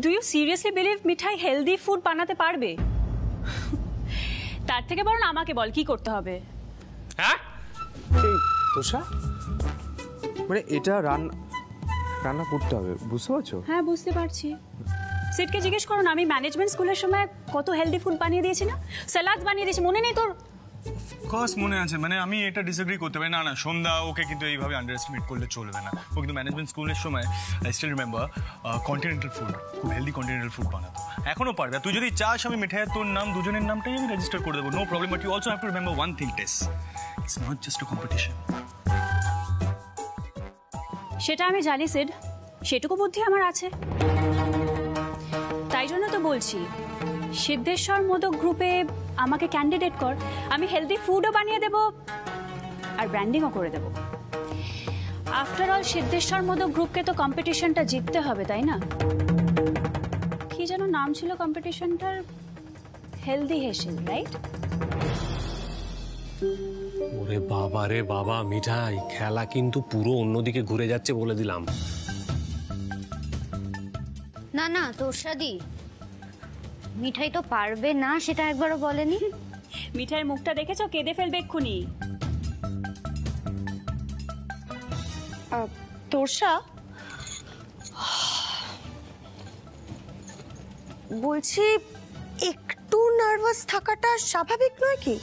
Do you seriously believe Mithai healthy food বানাতে পারবে? তার থেকে বরং আমাকে বল কি করতে হবে। হ্যাঁ এই তোষা, মানে এটা রান্না করতে হবে, বুঝতে পারছো? হ্যাঁ বুঝতে পারছি। সিটকে জিজ্ঞেস করো না, আমি ম্যানেজমেন্ট স্কুলের সময় কত হেলদি ফুড বানিয়ে দিয়েছি না, স্যালাড বানিয়ে দিয়েছি, মনে নেই তোর? অফকোর্স মনে আছে, মানে আমি এটা ডিসএগ্রি করতে পারি না। না সন্ধ্যা ওকে কিন্তু এইভাবে আন্ডার এস্টিমেট করলে চলবে না। ও কিন্তু ম্যানেজমেন্ট স্কুলের সময় I still remember continental food, খুব হেলদি কন্টিনেন্টাল ফুড বানাতো, এখনো পারবে। তুই যদি চাস আমি মিঠাইয়ের তোর নাম দুজনের নামটাই আমি রেজিস্টার করে দেবো, no problem. But you also have to remember one thing Tess, it's not just a competition. সেটা আমি জানি সিড, সেটুকু বুদ্ধি আমার আছে। তাই জন্য তো বলছি সিদ্ধেশ্বর মোদক গ্রুপে আমাকে ক্যান্ডিডেট কর, আমি হেলদি ফুডও বানিয়ে দেব আর ব্র্যান্ডিংও করে দেব। আফটার অল সিদ্ধেশ্বর মোদক গ্রুপকে তো কম্পিটিশনটা জিততে হবে, তাই না? কি যেন নাম ছিল কম্পিটিশনটার? Healthy হেসেল, right? ওরে বাবা রে বাবা মিঠাই, খেলা কিন্তু পুরো অন্যদিকে ঘুরে যাচ্ছে বলে দিলাম। না না তোষাদি, মিঠাই তো পারবে না সেটা একবারও বলেনি। মিঠাইয়ের মুখটা দেখেছো, কেঁদে ফেলবে এক্ষুনি। তোষা, বলছি একটু নার্ভাস থাকাটা স্বাভাবিক নয় কি?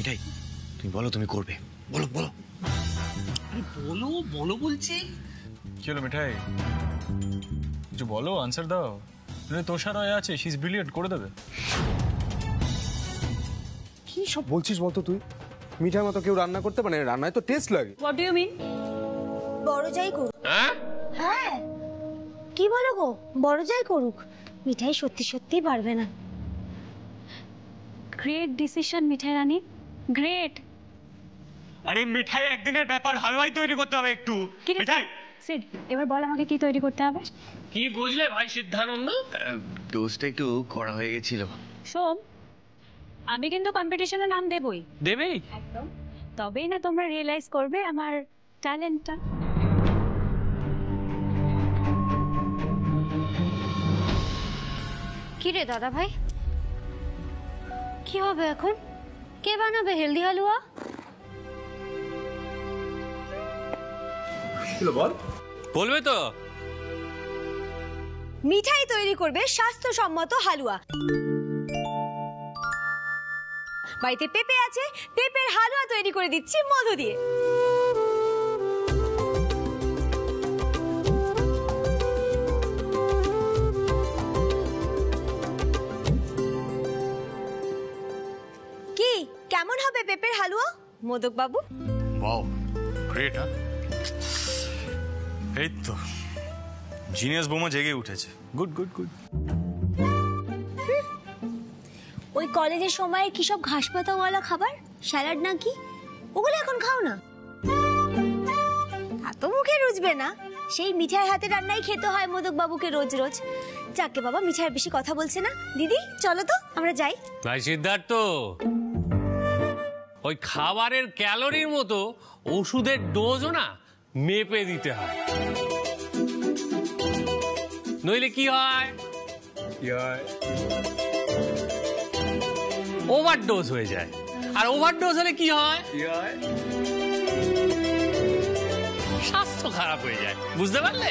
এটাই তুমি বলো, তুমি করবে, বলো বলো বলো বলো বলছি। কি হলো মিঠাই, কিছু বলো, আনসার দাও। তোষা রয় আছে, শি ইজ ব্রিলিয়েন্ট, করে দেবে। কি সব বলছিস বলতো তুই? মিঠার মতো কেউ রান্না করতে পারে? রান্নায় তো টেস্ট লাগে। What do you mean? বড় যাই করুক। হ্যাঁ কি বলো গো, বড় যাই করুক, মিঠাই সত্যি সত্যি পারবে না। গ্রেট ডিসিশন মিঠাই রানী, গ্রেট। আরে মিঠাই একদিনের ব্যাপার, হালুয়াই তৈরি করতে হবে একটু। মিঠাই সিড, এবার বল আমাকে কি তৈরি করতে হবে? কি বুঝলে ভাই সিদ্ধানন্দ? টোস্টটা একটু কড়া হয়ে গেছিল। সোম, আমি কিন্তু কম্পিটিশনে নাম দেবই। দেবেই? একদম। তবেই না তোমরা রিয়েলাইজ করবে আমার ট্যালেন্টটা। কি রে দাদা ভাই, কি হবে এখন? কে বানাবে হেলদি হালুয়া? বল। বলবে তো? মিঠাই তৈরি করবে স্বাস্থ্যসম্মত হালুয়া। বাড়িতে পেঁপে আছে, পেঁপের হালুয়া তৈরি করে দিচ্ছি মধু দিয়ে। কি কেমন হবে পেঁপের হালুয়া মোদক বাবু? Wow great. হ্যাঁ এই তো জিনিয়াস বোমা জেগে উঠেছে। Good good good. ওই কলেজের সময় কি সব ঘাস পাতাওয়ালা খাবার, স্যালাড নাকি, ওগুলো এখন খাও না। তা তো মুখে রুজবে না, সেই মিঠাই হাতে রান্নাই খেতে হয় মোদক বাবুকে রোজ রোজ। যাকে বাবা, মিঠাই বেশি কথা বলছে না। দিদি চলো তো আমরা যাই। ভাই সিদ্ধার্থ, ওই খাবারের ক্যালোরির মতো ওষুধের ডোজও না মেপে দিতে হয়, নইলে কি হয়? ওভারডোজ হয়ে যায়। আর ওভারডোজ হলে কি হয়? স্বাস্থ্য খারাপ হয়ে যায়, বুঝতে পারলে?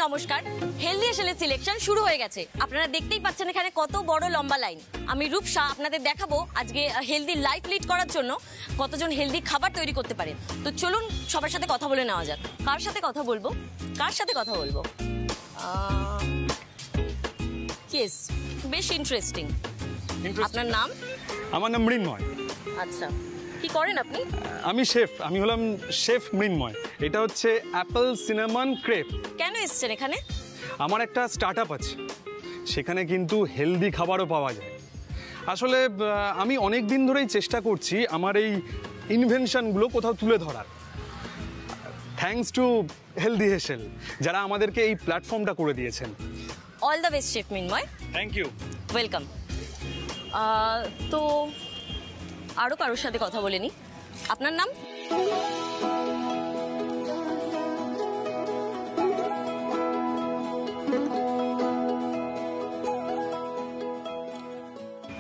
নমস্কার। হেলদি হেসেলের সিলেকশন শুরু হয়ে গেছে। আপনারা দেখতেই পাচ্ছেন এখানে কত বড় লম্বা লাইন। আমি রূপসা আপনাদের দেখাবো আজকে হেলদি লাইফ লিড করার জন্য কতজন হেলদি খাবার তৈরি করতে পারে। তো চলুন সবার সাথে কথা বলে নেওয়া যাক। কার সাথে কথা বলবো? ইয়েস, বেশ ইন্টারেস্টিং। আপনার নাম? আমার নাম মৃন্ময়। আচ্ছা, কি করেন আপনি? আমি শেফ, আমি হলাম শেফ মৃন্ময়। এটা হচ্ছে অ্যাপল সিনামন ক্রেপ। কেন এসেছেন এখানে? আমার একটা স্টার্ট আপ আছে, সেখানে কিন্তু হেলদি খাবারও পাওয়া যায়। আসলে আমি অনেক দিন ধরেই চেষ্টা করছি আমার এই ইনভেনশনগুলো কোথাও তুলে ধরার। থ্যাঙ্কস টু হেলদি হেসেল, যারা আমাদেরকে এই প্ল্যাটফর্মটা করে দিয়েছেন। All the best chef Mrinmoy. Thank you. Welcome. তো আরও কারোর সাথে কথা বলে নি। আপনার নাম?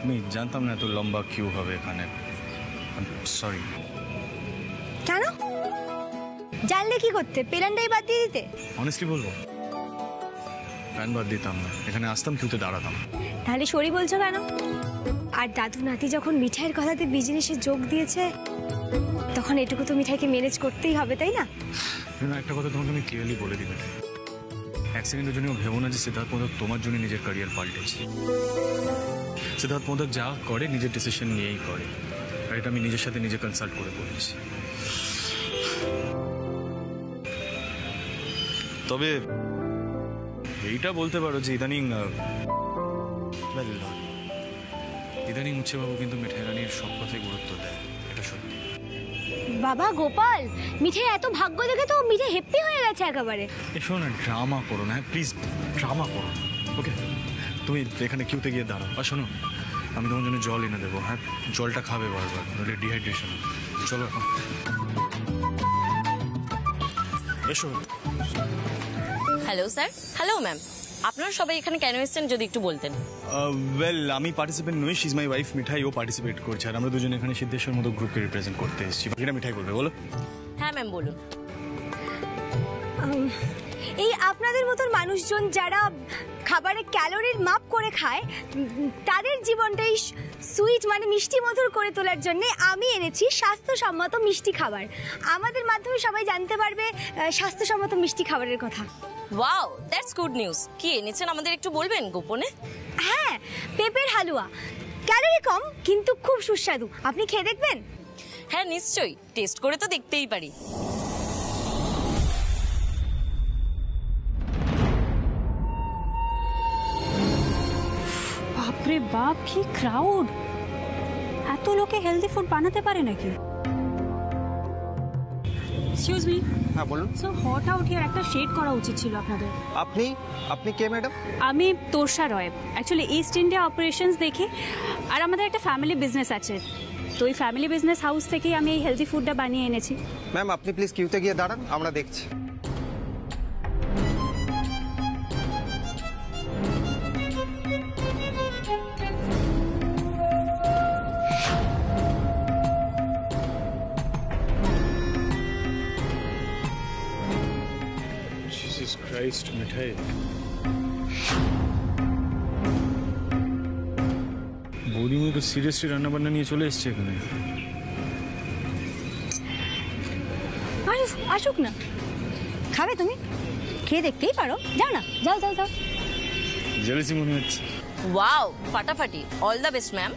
আমি জানতাম না এত লম্বা কিউ হবে এখানে। সরি। কেন জানলে কি করতে? প্ল্যানটাই বাদ দিয়ে দিতে? অনেস্টলি বলবো, প্যান বাদ দিতাম না, এখানে আসতাম কিউতে দাঁড়াতাম। তাহলে সরি বলছো কেন? আর দাদু নাতি যখন মিঠাইয়ের কথাতে বিজনেসে যোগ দিয়েছে, তখন এটুকু তো মিঠাইকে ম্যানেজ করতেই হবে, তাই না? একটা কথা তোমাকে আমি ক্লিয়ারলি বলে দিই, এক সেকেন্ডের জন্য ভেবো না যে সিদ্ধার্থ মোদক তোমার জন্য নিজের ক্যারিয়ার পাল্টেছে। সিদ্ধার্থ মোদক যা করে নিজের ডিসিশন নিয়েই করে, আর এটা আমি নিজের সাথে নিজে কনসাল্ট করে বলেছি। তবে এইটা বলতে পারো যে ইদানিং উচ্চবাবু কিন্তু মিঠাই রানীর সব কথাই গুরুত্ব দেয়, এটা সত্যি। বাবা গোপাল, মিঠাই এত ভাগ্য দেখে তো মিঠাই হ্যাপি হয়ে গেছে একেবারে। এসো না, ড্রামা করো না, প্লিজ ড্রামা করো না, ওকে? তুমি এখানে কিউতে গিয়ে দাঁড়াও। আর শোনো, আমি তোমার জন্য জল এনে দেবো। হ্যাঁ, জলটা খাবে বারবার, নইলে ডিহাইড্রেশন। চলো এখন, এসো। Hello sir. Hello ma'am. আপনারা সবাই এখানে কেন এসেছেন যদি একটু বলতেন। ওয়েল, আমি পার্টিসিপেন্ট নই, she is my wife Mithai, ও পার্টিসিপেট করছে, আর আমরা দুজনে এখানে সিদ্ধেশ্বর মতো গ্রুপকে রিপ্রেজেন্ট করতে এসেছি। বাকিটা মিঠাই বলবে, বলো। হ্যাঁ ম্যাম, বলুন। এই আপনাদের মতন মানুষজন যারা খাবারে ক্যালোরির মাপ করে খায়, তাদের জীবনটাই সুইট মানে মিষ্টি মধুর করে তোলার জন্য আমি এনেছি স্বাস্থ্যসম্মত মিষ্টি খাবার। আমাদের মাধ্যমে সবাই জানতে পারবে স্বাস্থ্যসম্মত মিষ্টি খাবারের কথা। Wow, that's good news. কি এনেছেন আমাদের একটু বলবেন গোপনে? হ্যাঁ, পেঁপের হালুয়া, ক্যালোরি কম কিন্তু খুব সুস্বাদু। আপনি খেয়ে দেখবেন? হ্যাঁ নিশ্চয়ই, টেস্ট করে তো দেখতেই পারি। বাপরে বাপ, কি ক্রাউড! এত লোকে হেলদি ফুড বানাতে পারে নাকি? Excuse me. হ্যাঁ বলুন। সো হট আউট হিয়ার একটা শেড করা উচিত ছিল আপনাদের। আপনি কে ম্যাডাম? আমি তোরসা রয়, অ্যাকচুয়ালি ইস্ট ইন্ডিয়া অপারেশনস দেখি, আর আমাদের একটা ফ্যামিলি বিজনেস আছে, তো এই ফ্যামিলি বিজনেস হাউস থেকেই আমি এই হেলদি ফুডটা বানিয়ে এনেছি। ম্যাম আপনি প্লিজ কিউতে গিয়ে দাঁড়ান, আমরা দেখছি। জিসাস ক্রাইস্ট, মিঠাই বৌদিমণি তো সিরিয়াসলি রান্নাবান্না নিয়ে চলে এসছে এখানে। আসুক না, খাবে তুমি? খেয়ে দেখতেই পারো, যাও না, যাও যাও যাও। জেলেসি মনে হচ্ছে। ওয়াও, ফাটাফাটি। All the best ma'am.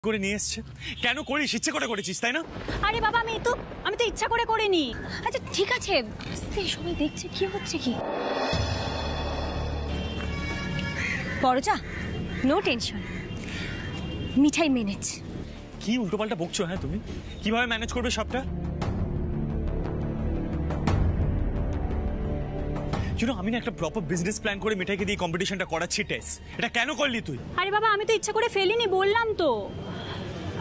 করে নিয়ে এসছে। কেন করিস? ইচ্ছে করে করেছিস তাই না? আরে বাবা আমি তো ইচ্ছা করে করিনি। আচ্ছা ঠিক আছে, আস্তে, সবাই দেখছে কি হচ্ছে কি। বড়জা, নো টেনশন, মিঠাই ম্যানেজ। কি উল্টোপাল্টা বকছো? হ্যাঁ তুমি কিভাবে ম্যানেজ করবে সবটা? আমি না একটা প্রপার বিজনেস প্ল্যান করে মিঠাইকে দিয়ে কম্পিটিশনটা করাচ্ছি টেস। এটা কেন করলি তুই? আরে বাবা আমি তো ইচ্ছা করে ফেলিনি, বললাম তো।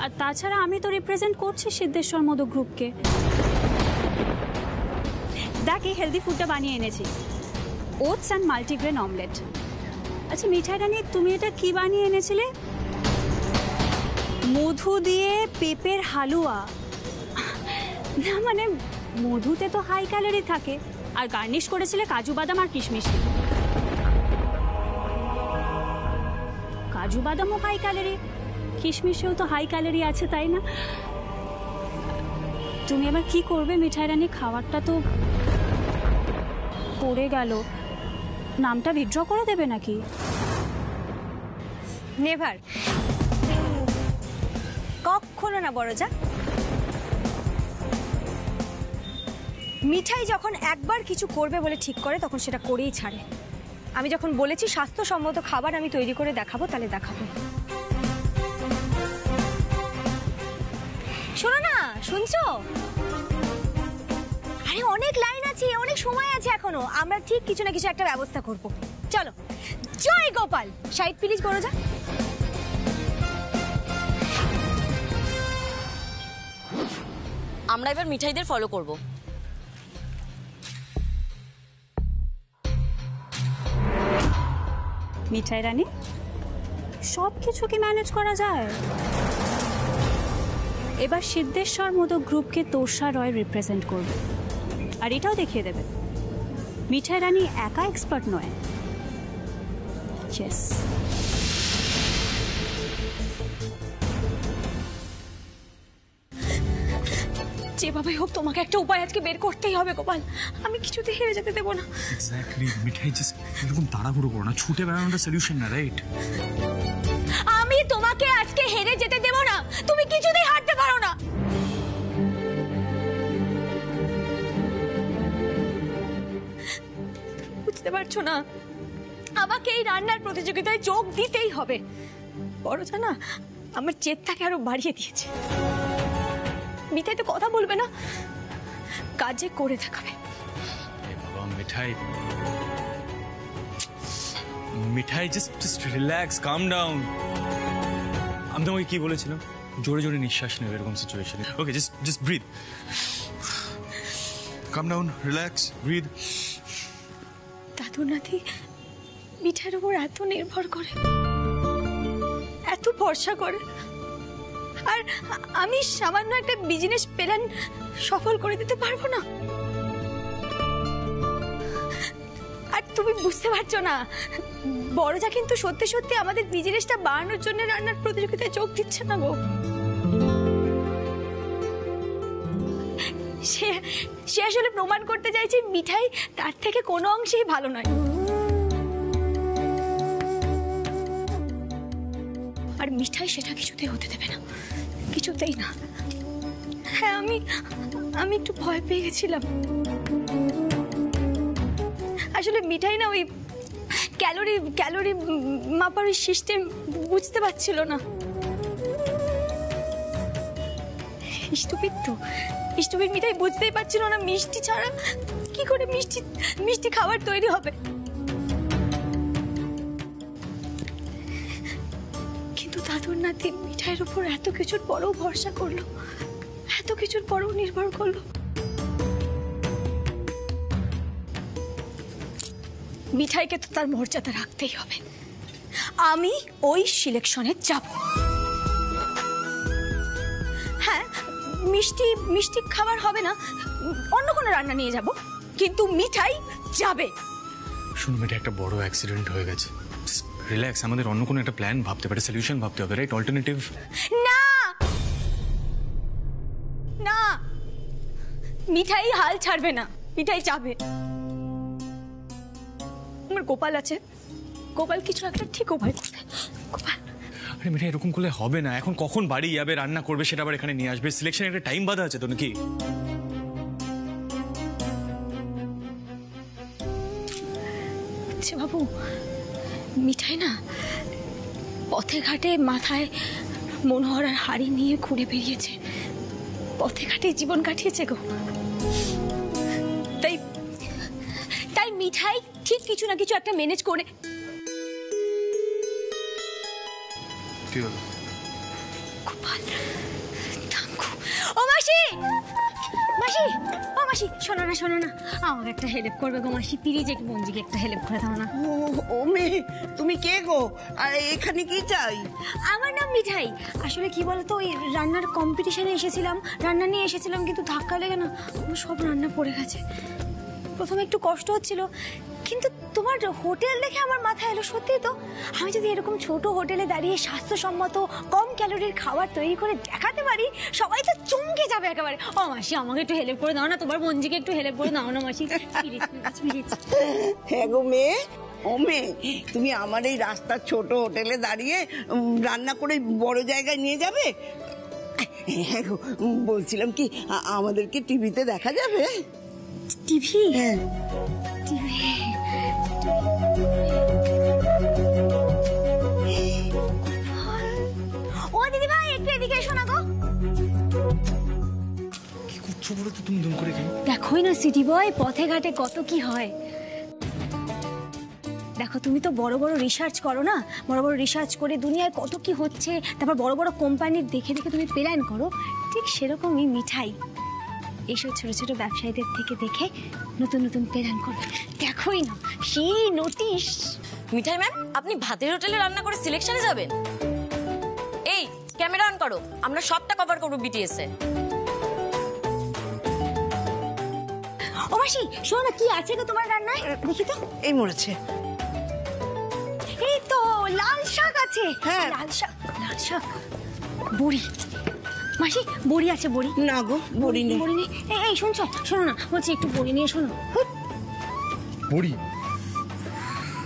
আর তাছাড়া আমি তো রিপ্রেজেন্ট করছি সিদ্ধেশ্বর মোদক গ্রুপকে। দেখ এই হেলদি ফুডটা বানিয়ে এনেছি, ওটস অ্যান্ড মাল্টিগ্রেন অমলেট। আচ্ছা মিঠাই রানী, তুমি এটা কি বানিয়ে এনেছিলে? মধু দিয়ে পেঁপের হালুয়া। না মানে মধুতে তো হাই ক্যালোরি থাকে, আর গার্নিশ করেছিলে কাজু বাদাম আর কিশমিশ। কাজু বাদামও হাই ক্যালোরি, কিশমিশেও তো হাই ক্যালোরি আছে, তাই না? তুমি এবার কি করবে মিঠাই রানী? খাবারটা তো পড়ে গেল, নামটা উইথড্র করে দেবে নাকি? নেভার, কখনো না বড়জা। মিঠাই যখন একবার কিছু করবে বলে ঠিক করে তখন সেটা করেই ছাড়ে। আমি যখন বলেছি স্বাস্থ্যসম্মত খাবার আমি তৈরি করে দেখাবো, তাহলে দেখাবো। শোনো না, শুনছো? আরে অনেক লাইন আছে, অনেক সময় আছে এখনো, আমরা ঠিক কিছু না কিছু একটা ব্যবস্থা করব। চলো, জয় গোপাল। সাইড প্লিজ বড়জা। আমরা এবার মিঠাইদের ফলো করব। মিঠাই রানী, সব কিছু কি ম্যানেজ করা যায়? এবার সিদ্ধেশ্বর মোদক গ্রুপকে তোষা রয় রিপ্রেজেন্ট করবে, আর এটাও দেখিয়ে দেবে মিঠাই রানী একা এক্সপার্ট নয়। ইয়েস। যেভাবে হোক তোমাকে একটা উপায় আজকে বের করতেই হবে গোপাল, আমি কিছুতে হেরে যেতে দেবো না। এক্স্যাক্টলি মিঠাই, জাস্ট এরকম তাড়াহুড়ো করো না, ছুটে বেড়ানোটা সলিউশন না, রাইট? আমি তোমাকে আজকে হেরে যেতে দেবো না, তুমি কিছুতেই হারতে পারো না। বুঝতে পারছো না, আমাকে এই রান্নার প্রতিযোগিতায় যোগ দিতেই হবে। বড়জা না আমার জেদটাকে আরো বাড়িয়ে দিয়েছে। মিঠাই তো কথা বলবে না, কাজে করে দেখাবে। বাবা মিঠাই, মিঠাই জাস্ট রিল্যাক্স, কাম ডাউন। আমি তোমাকে কি বলেছিলাম? জোরে জোরে নিঃশ্বাস নেবে এরকম সিচুয়েশনে। ওকে, জাস্ট ব্রিথ, কাম ডাউন, রিল্যাক্স, ব্রিথ। দাদুর নাতি মিঠাইয়ের উপর এত নির্ভর করে, এত ভরসা করে, আর আমি সামান্য একটা বিজনেস প্ল্যান সফল করে দিতে পারবো না? আর তুমি বুঝতে পারছো না, বড়জা কিন্তু সত্যি সত্যি আমাদের বিজনেসটা বাড়ানোর জন্য রান্নার প্রতিযোগিতায় যোগ দিচ্ছে না গো। সে আসলে প্রমাণ করতে চাইছে মিঠাই তার থেকে কোনো অংশেই ভালো নয়। আর মিঠাই সেটা কিছুতেই হতে দেবে না, কিছুতেই না। হ্যাঁ আমি একটু ভয় পেয়ে গেছিলাম। আসলে মিঠাই না ওই ক্যালোরি মাপার ওই সিস্টেম বুঝতে পারছিল না। স্টুপিড মিঠাই বুঝতেই পারছিল না মিষ্টি ছাড়া কি করে মিষ্টি খাবার তৈরি হবে। কিন্তু দাদুর নাতি মিঠাইয়ের উপর এত কিছুর পরেও ভরসা করলো, এত কিছুর পরেও নির্ভর করলো। মিঠাইকে তো তার মর্যাদা রাখতেই হবে। আমি ওই সিলেকশনে যাব। হ্যাঁ, মিষ্টি খাবার হবে না, অন্য কোনো রান্না নিয়ে যাব, কিন্তু মিঠাই যাবে। শুনো মিঠাই, একটা বড় অ্যাক্সিডেন্ট হয়ে গেছে, রিল্যাক্স। আমাদের অন্য কোনো একটা প্ল্যান ভাবতে পারে, সলিউশন ভাবতে হবে, রাইট? অল্টারনেটিভ। না না, মিঠাই হাল ছাড়বে না, মিঠাই যাবে। আমার গোপাল আছে, গোপাল কিছু একটা ঠিক উপায় করবে। গোপাল আরে মিঠাই এরকম করলে হবে না, এখন কখন বাড়ি যাবে, রান্না করবে, সেটা আবার এখানে নিয়ে আসবে, সিলেকশনের একটা টাইম বাধা আছে তো নাকি? আচ্ছা বাবু, মিঠাই না পথে ঘাটে মাথায় মনোহর আর হাড়ি নিয়ে ঘুরে বেরিয়েছে, পথে ঘাটে জীবন কাটিয়েছে গো। তাই তাই মিঠাই ঠিক কিছু না কিছু একটা ম্যানেজ করে। কি হলো? গোপাল, থাঙ্কু। ও মাসি, মাসি, ও মাসি, শোনো না শোনো না, আমাকে একটা হেল্প করবে গো মাসি, প্লিজ একটু মঞ্জিকে একটা হেল্প করে দাও না। ও মেয়ে, তুমি কে গো? আর এখানে কি চাই? আমার নাম মিঠাই। আসলে কি বলতো, ওই রান্নার কম্পিটিশনে এসেছিলাম, রান্না নিয়ে এসেছিলাম, কিন্তু ধাক্কা লেগে না আমার সব রান্না পড়ে গেছে। প্রথমে একটু কষ্ট হচ্ছিল, কিন্তু তোমার হোটেল দেখে আমার মাথায় এলো, সত্যি তো আমি যদি এরকম ছোট হোটেলে দাঁড়িয়ে স্বাস্থ্যসম্মত কম ক্যালোরির খাবার তৈরি করে দেখাতে পারি, সবাই তো চমকে যাবে একেবারে। ও মাসি, আমাকে একটু হেল্প করে দাও না, তোমার মঞ্জিকে একটু হেল্প করে দাও না মাসি। হ্যাঁ গো মেয়ে, ও মেয়ে, তুমি আমার এই রাস্তার ছোট হোটেলে দাঁড়িয়ে রান্না করে বড় জায়গায় নিয়ে যাবে? হ্যাঁ গো, বলছিলাম কি আমাদেরকে টিভিতে দেখা যাবে? টিভি? হ্যাঁ। ও দিদি ভাই, একটু এদিকে এসো না গো। কি করছো বলো তো তুমি দুম করে? কেন দেখোই না সিটি বয়, পথে ঘাটে কত কি হয়। দেখো, তুমি তো বড় বড় রিসার্চ করো না, বড় বড় রিসার্চ করে দুনিয়ায় কত কি হচ্ছে, তারপর বড় বড় কোম্পানির দেখে দেখে তুমি প্ল্যান করো, ঠিক সেরকমই মিঠাই এইসব ছোট ছোট ব্যবসায়ীদের থেকে দেখে নতুন নতুন প্ল্যান করবে। দেখোই না সেই নোটিশ। মিঠাই ম্যাম, আপনি ভাতের হোটেলে রান্না করে সিলেকশনে যাবেন? এই ক্যামেরা অন করো, আমরা সবটা কভার করবো বিটিএস এ। ও মাসি, শোনো না, কি আছে গো তোমার রান্নায়? দেখি তো। এই মরেছে। এই তো লাল শাক আছে। হ্যাঁ। লাল শাক, লাল শাক। বড়ি মাসি, বড়ি আছে? বড়ি না গো, বড়ি নেই। বড়ি নেই? এই শুনছো, শোনো না, বলছি একটু বড়ি নিয়ে শোনো। বড়ি?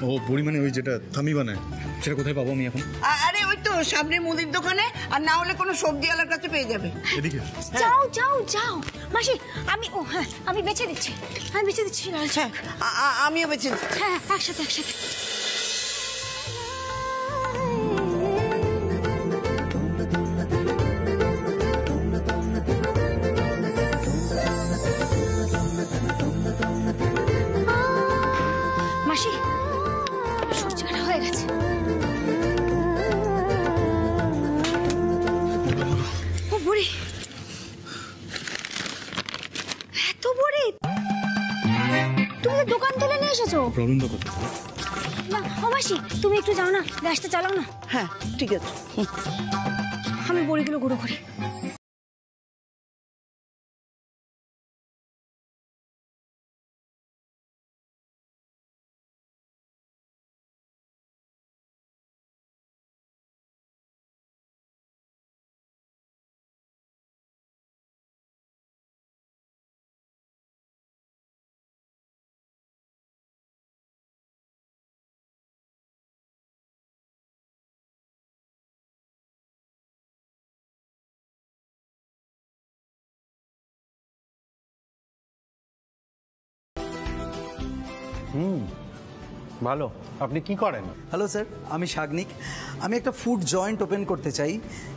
ও বড়ি মানে ওই যেটা থামি বানায়, সেটা কোথায় পাবো আমি এখন? আরে ওই তো সামনে মুদির দোকানে, আর না হলে কোনো সবজিওয়ালার কাছে পেয়ে যাবে। এদিকে যাও যাও যাও মাসি, আমি হ্যাঁ, আমি বেছে দিচ্ছি, আমি বেছে দিচ্ছি লাল শাক। আমিও বেছে দিচ্ছি। হ্যাঁ, একসাথে একসাথে। মাসি, সবজি কাটা হয়ে গেছে। ও বড়ি, এত বড়ি তুমি তো দোকান তুলে নিয়ে এসেছো। প্রবলেম তো কোথায়? না ও মাসি, তুমি একটু যাও না, গ্যাসটা চালাও না। হ্যাঁ ঠিক আছে। আমি বড়িগুলো গুঁড়ো করি। ভালো। আপনি কি করেন? হ্যালো স্যার, আমি শাগনিক। আমি একটা ফুড জয়েন্ট ওপেন করতে চাই,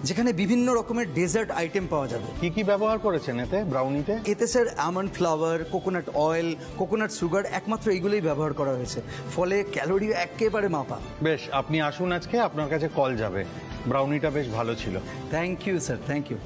যেখানে বিভিন্ন রকমের ডেজার্ট আইটেম পাওয়া যাবে। কি কি ব্যবহার করেছেন এতে, ব্রাউনিতে? এতে sir almond flower, coconut oil, coconut sugar, একমাত্র এগুলোই ব্যবহার করা হয়েছে, ফলে ক্যালোরি একেবারে মাপা। বেশ, আপনি আসুন আজকে, আপনার কাছে কল যাবে। ব্রাউনিটা বেশ ভালো ছিল। Thank you sir, thank you.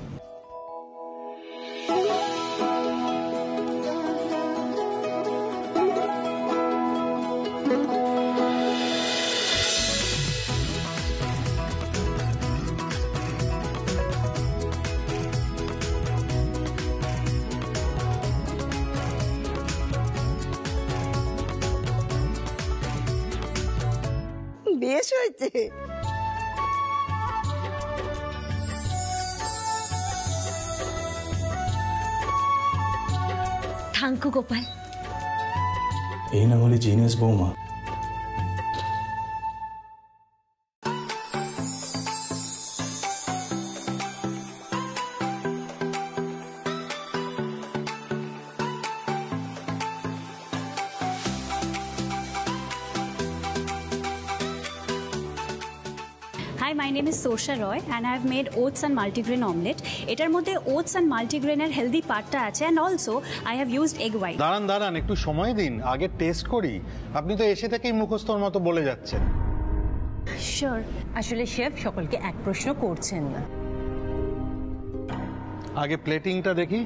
বেশ হয়েছে। Thank you Gopal. এই না বলে জিনিয়াস বৌমা। Hi, my name is Sosha Roy and I have made oats and multigrain omelette. এটার মধ্যে oats and multigrain-এর healthy পার্টটা আছে and also I have used egg white. দাঁড়ান একটু সময় দিন, আগে টেস্ট করি। আপনি তো এসে থেকেই মুখস্থর মতো বলে যাচ্ছেন। Sure. আসলে শেফ সকলকে এক প্রশ্ন করছেন না। আগে প্লেটিংটা দেখি।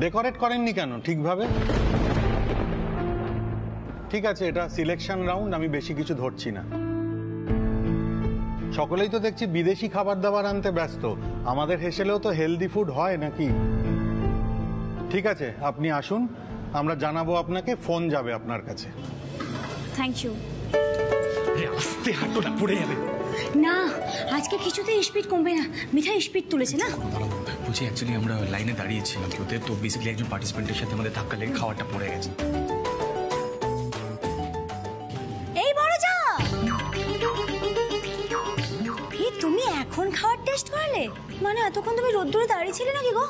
ডেকোরেট করেননি কেন ঠিকভাবে? ঠিক আছে, এটা সিলেকশন রাউন্ড, আমি বেশি কিছু ধরছি না। সকলেই তো দেখছি বিদেশি খাবার দাবার আনতে ব্যস্ত, আমাদের হেসেলেও তো হেলদি ফুড হয় নাকি? ঠিক আছে, আপনি আসুন, আমরা জানাবো আপনাকে, ফোন যাবে আপনার কাছে। Thank you. আস্তে হাঁটো না, পড়ে যাবে। না, আজকে কিছুতেই স্পিড কমবে না। মিঠাই স্পিড তুলেছে না। বলছি অ্যাকচুয়ালি আমরা লাইনে দাঁড়িয়েছিলাম কেউতে, তো বেসিক্যালি একজন পার্টিসিপেন্টের সাথে আমাদের ধাক্কা লেগে খাবারটা পড়ে গেছে। এই বড় যা, তুমি এখন খাওয়ার টেস্ট করালে? মানে এতক্ষণ তুমি রোদ্দুরে দাঁড়িয়ে ছিলে নাকি গো?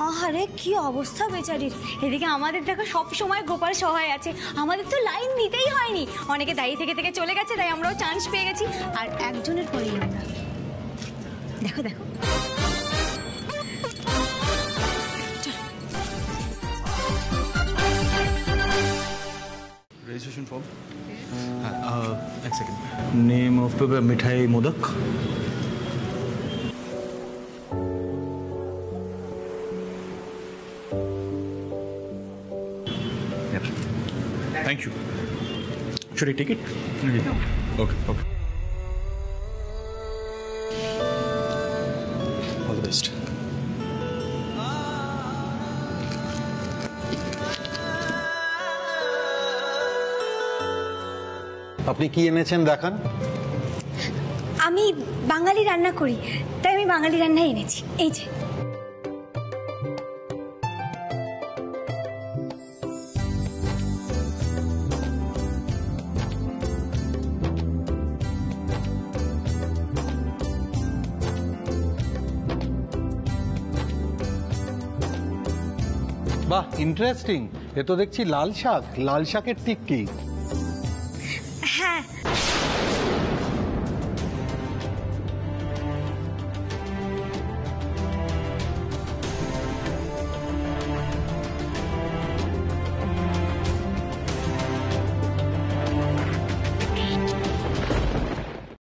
আহারে কি অবস্থা বেচারির। এদিকে আমাদের দেখো সব সময় গোপাল সহায় আছে, আমাদের তো লাইন নিতেই হয়নি। অনেকে দাঁড়িয়ে থেকে থেকে চলে গেছে, তাই আমরাও চান্স পেয়ে গেছি। আর একজনের পরেই আমরা। দেখো দেখো, রেজিস্ট্রেশন ফর্ম। হ্যাঁ, এক second. Name of Mithai modak. Thank you. Should I take it? No. Okay. All the best. আপনি কি এনেছেন দেখান। আমি বাঙালি রান্না করি, তাই আমি বাঙালি রান্নাই এনেছি। এই যে বাহ, ইন্টারেস্টিং। এ তো দেখছি লাল শাক, লাল শাকের টিক্কি। হ্যাঁ,